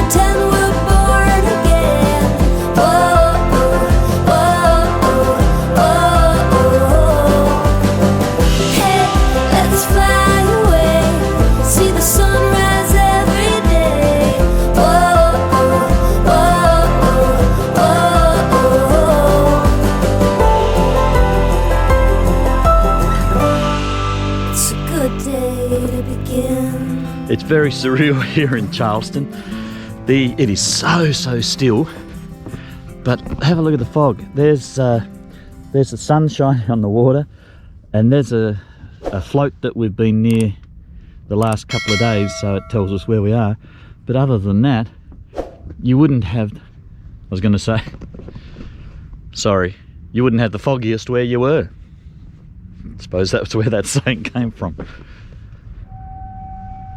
pretend we're born again. Whoa, whoa, whoa, whoa. Hey, let's fly away, see the sunrise every day. Whoa, whoa, whoa, whoa. It's a good day to begin. It's very surreal here in Charleston. It is so still, but have a look at the fog. There's the sun shining on the water, and there's a float that we've been near the last couple of days, so it tells us where we are. But other than that, you wouldn't have, I was going to say, sorry, you wouldn't have the foggiest where you were. I suppose that's where that saying came from.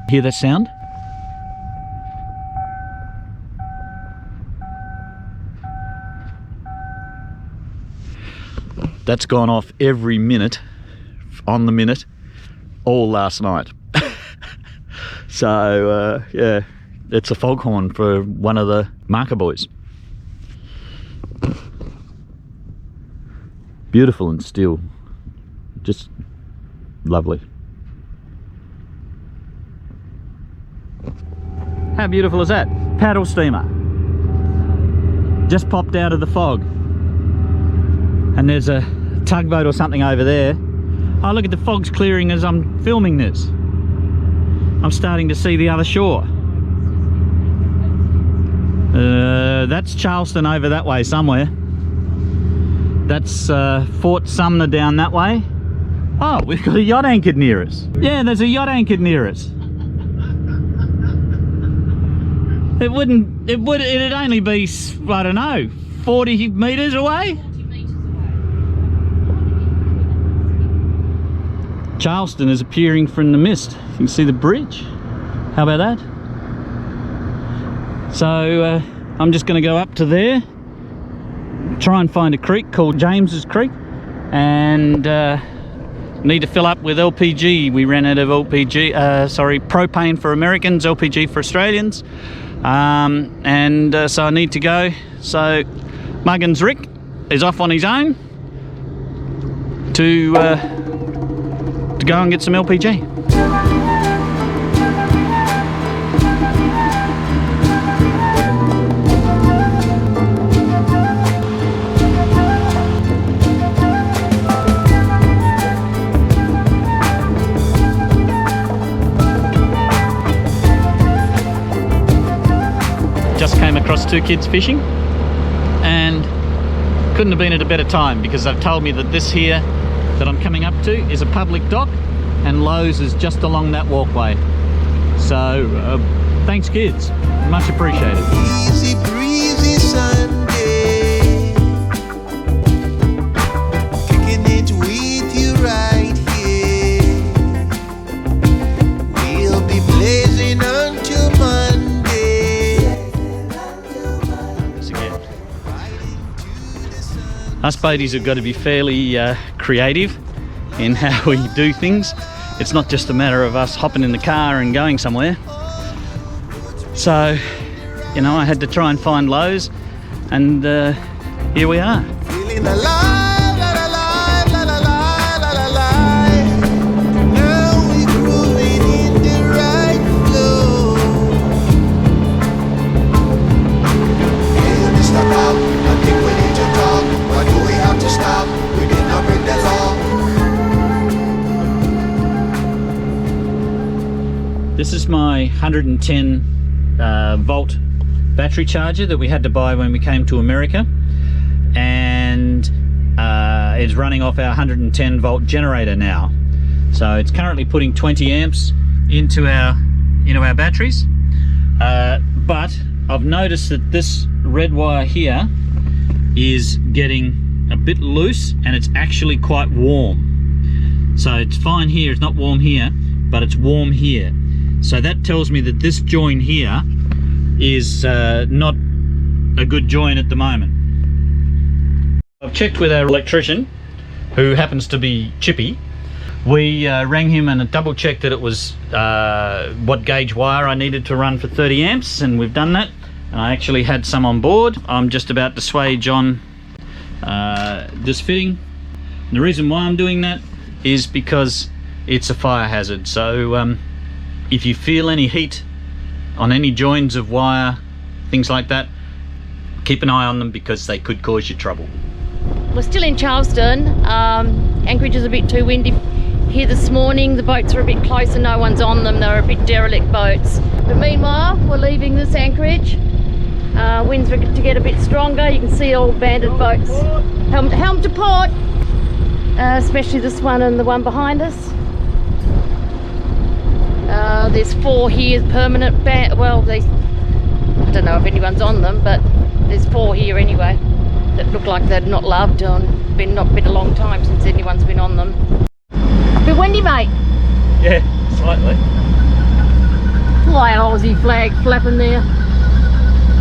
Hear that sound? That's gone off every minute, on the minute, all last night. So yeah, it's a foghorn for one of the marker boys. Beautiful and still, just lovely. How beautiful is that? Paddle steamer. Just popped out of the fog. And there's a tugboat or something over there. Oh, look at the fog's clearing as I'm filming this. I'm starting to see the other shore. That's Charleston over that way somewhere. That's Fort Sumner down that way. Oh, we've got a yacht anchored near us. Yeah, there's a yacht anchored near us. It'd only be, I don't know, 40 meters away? Charleston is appearing from the mist. You can see the bridge. How about that? So I'm just going to go up to there, try and find a creek called James's Creek, and need to fill up with LPG. We ran out of LPG, propane for Americans, LPG for Australians. So I need to go. So Muggins Rick is off on his own to go and get some LPG. Just came across two kids fishing, and couldn't have been at a better time, because they've told me that this here that I'm coming up to is a public dock, and Lowe's is just along that walkway. So thanks kids, much appreciated. Easy breezy Sunday, kicking it with you right here. We'll be blazing until Monday. This again. Us boaties have got to be fairly creative in how we do things. It's not just a matter of us hopping in the car and going somewhere. So, you know, I had to try and find Lowe's, and here we are. Feeling alive, alive, alive, alive. Now we're grooving in the right flow. Hey, Mr. Bob, I think we need to talk. Why do we have to stop? We did not bring this all. This is my 110 volt battery charger that we had to buy when we came to America, and it's running off our 110 volt generator now. So it's currently putting 20 amps into our batteries, but I've noticed that this red wire here is getting a bit loose, and it's actually quite warm. So it's fine here, it's not warm here, but it's warm here. So that tells me that this join here is not a good join at the moment. I've checked with our electrician, who happens to be Chippy. We rang him and double checked that it was what gauge wire I needed to run for 30 amps, and we've done that. and I actually had some on board. I'm just about to swage on this fitting. And the reason why I'm doing that is because it's a fire hazard. So if you feel any heat on any joins of wire, things like that, keep an eye on them because they could cause you trouble. We're still in Charleston. Anchorage is a bit too windy here this morning. The boats are a bit closer, no one's on them. They're a bit derelict boats. But meanwhile, we're leaving this anchorage. Winds are to get a bit stronger. You can see all banded boats. Helm to port, especially this one and the one behind us. There's 4 here, permanent well, I don't know if anyone's on them, but there's 4 here anyway that look like they're not loved and not been a long time since anyone's been on them. A bit windy, mate. Yeah, slightly. Fly an Aussie flag flapping there.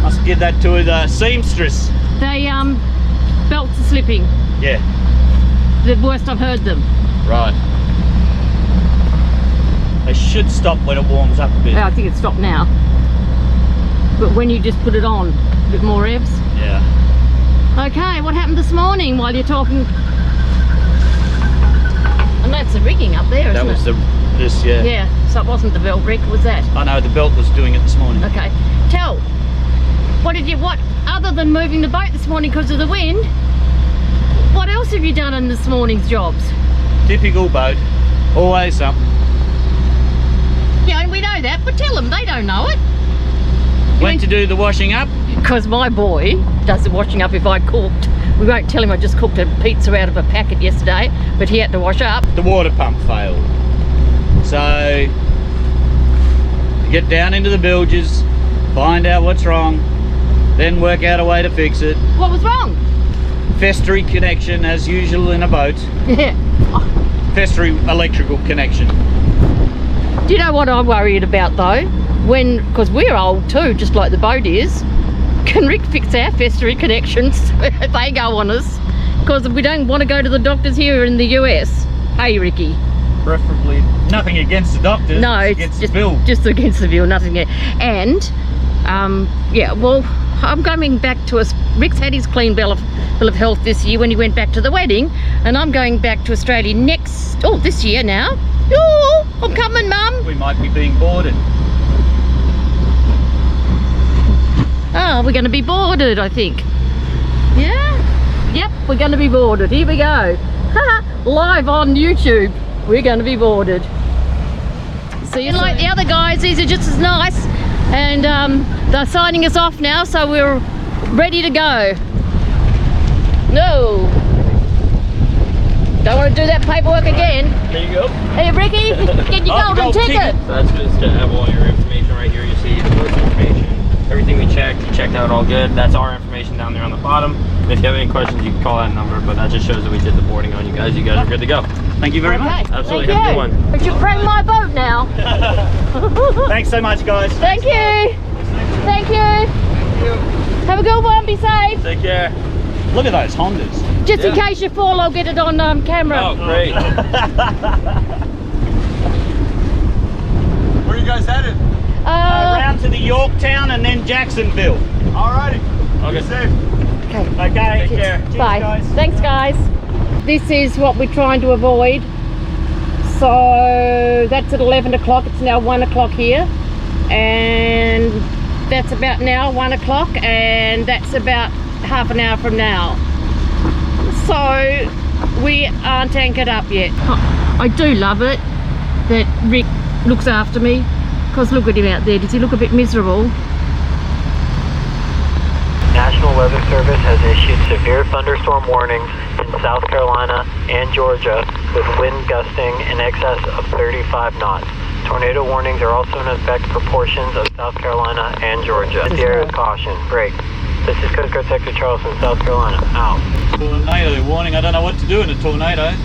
Must give that to the seamstress. They belts are slipping. Yeah. The worst I've heard them. Right. They should stop when it warms up a bit. I think it's stopped now. But when you just put it on, a bit more revs. Yeah. Okay, what happened this morning while you're talking? And that's the rigging up there, isn't it? That was this, yeah. Yeah, so it wasn't the belt rig, was that? I know, the belt was doing it this morning. Okay. Tell, what other than moving the boat this morning because of the wind, what else have you done in this morning's jobs? Typical boat, always something. Yeah, we know that, but tell them, they don't know it. Went to do the washing up. Because my boy does the washing up if I cooked. We won't tell him I just cooked a pizza out of a packet yesterday, but he had to wash up. The water pump failed. So, get down into the bilges, find out what's wrong, then work out a way to fix it. What was wrong? Festery connection, as usual in a boat. Yeah. Festery electrical connection. Do you know what I'm worried about though? Because we're old too, just like the boat is. Can Rick fix our festery connections if they go on us? Because we don't want to go to the doctors here in the US. Hey, Ricky. Preferably nothing against the doctors. No, it's against just the bill. Just against the bill, nothing. And yeah, well, I'm going back to us. Rick's had his clean bill of health this year when he went back to the wedding, and I'm going back to Australia this year now. Oh, I'm coming, Mum. We might be being boarded. Oh, we're going to be boarded, I think. Yeah? Yep, we're going to be boarded. Here we go. Live on YouTube. We're going to be boarded. See you like the other guys, these are just as nice. And they're signing us off now, so we're ready to go. No. Don't want to do that paperwork again. There you go. Hey, Ricky, get your golden ticket. So that's just to have all your information right here. You see the board's information. Everything we checked, you checked out all good. That's our information down there on the bottom. If you have any questions, you can call that number, but that just shows that we did the boarding on you guys. You guys are good to go. Thank you very much. Absolutely. Thank Have a you. good one. We should prank my boat now. Thanks so much, guys. Thank you. Thank you. Have a good one. Be safe. Take care. Look at those Hondas. Just in case you fall, I'll get it on camera. Oh, great. Where are you guys headed? Around to the Yorktown and then Jacksonville. Alrighty. Okay. Safe. Okay. Okay. Take care. Cheers, Bye. guys. Thanks, guys. This is what we're trying to avoid. So that's at 11 o'clock. It's now 1 o'clock here. And that's about now 1 o'clock. And that's about half an hour from now. So we aren't anchored up yet. I do love it that Rick looks after me. Because look at him out there. Does he look a bit miserable? National Weather Service has issued severe thunderstorm warnings in South Carolina and Georgia with wind gusting in excess of 35 knots. Tornado warnings are also in effect for portions of South Carolina and Georgia. This area is caution. Break. This is Coast Guard Sector Charleston, South Carolina. Out. Tornado warning. I don't know what to do in a tornado.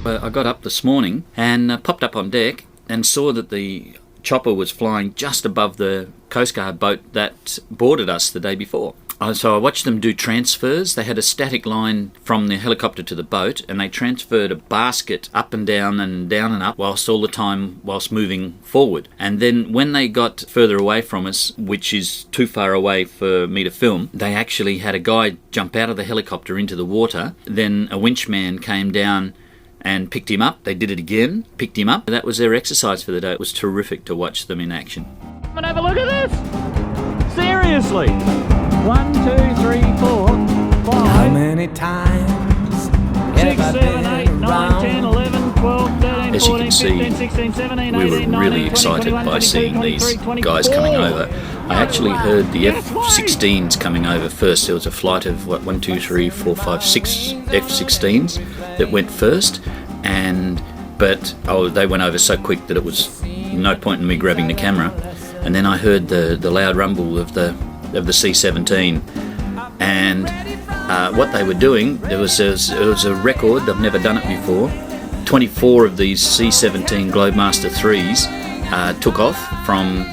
I got up this morning and popped up on deck and saw that the chopper was flying just above the Coast Guard boat that boarded us the day before. So I watched them do transfers. They had a static line from the helicopter to the boat, and they transferred a basket up and down and up, whilst all the time whilst moving forward. And then when they got further away from us, which is too far away for me to film, they actually had a guy jump out of the helicopter into the water. Then a winch man came down and picked him up. They did it again, picked him up. That was their exercise for the day. It was terrific to watch them in action. Come and have a look at this! Seriously! 1, 2, 3, 4, 5. How many times 6, 7, 8, 9, 10, 11, 12, 13, As you 14, can see, 15, 16, 17, we 18, were 19, really 20, excited 21, by 22, seeing 23, these 24. guys coming over. I actually heard the F-16s coming over first. There was a flight of 1, 2, 3, 4, 5, 6 F-16s that went first, but they went over so quick that it was no point in me grabbing the camera. And then I heard the loud rumble of the C-17, and what they were doing, it was a record. They've never done it before. 24 of these C-17 Globemaster 3s took off from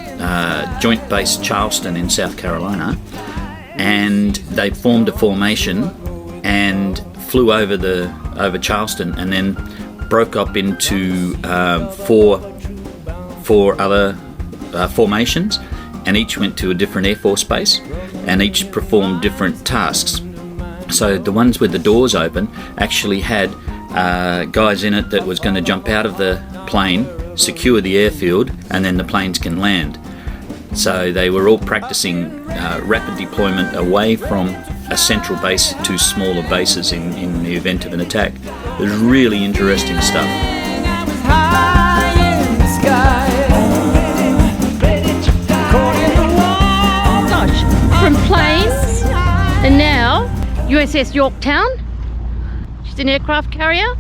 Joint Base Charleston in South Carolina, and they formed a formation and flew over Charleston, and then broke up into four other formations, and each went to a different Air Force base, and each performed different tasks. So the ones with the doors open actually had guys in it that was going to jump out of the plane, secure the airfield, and then the planes can land. So they were all practicing rapid deployment away from a central base to smaller bases in the event of an attack. It was really interesting stuff. Gosh, from planes, and now USS Yorktown. She's an aircraft carrier.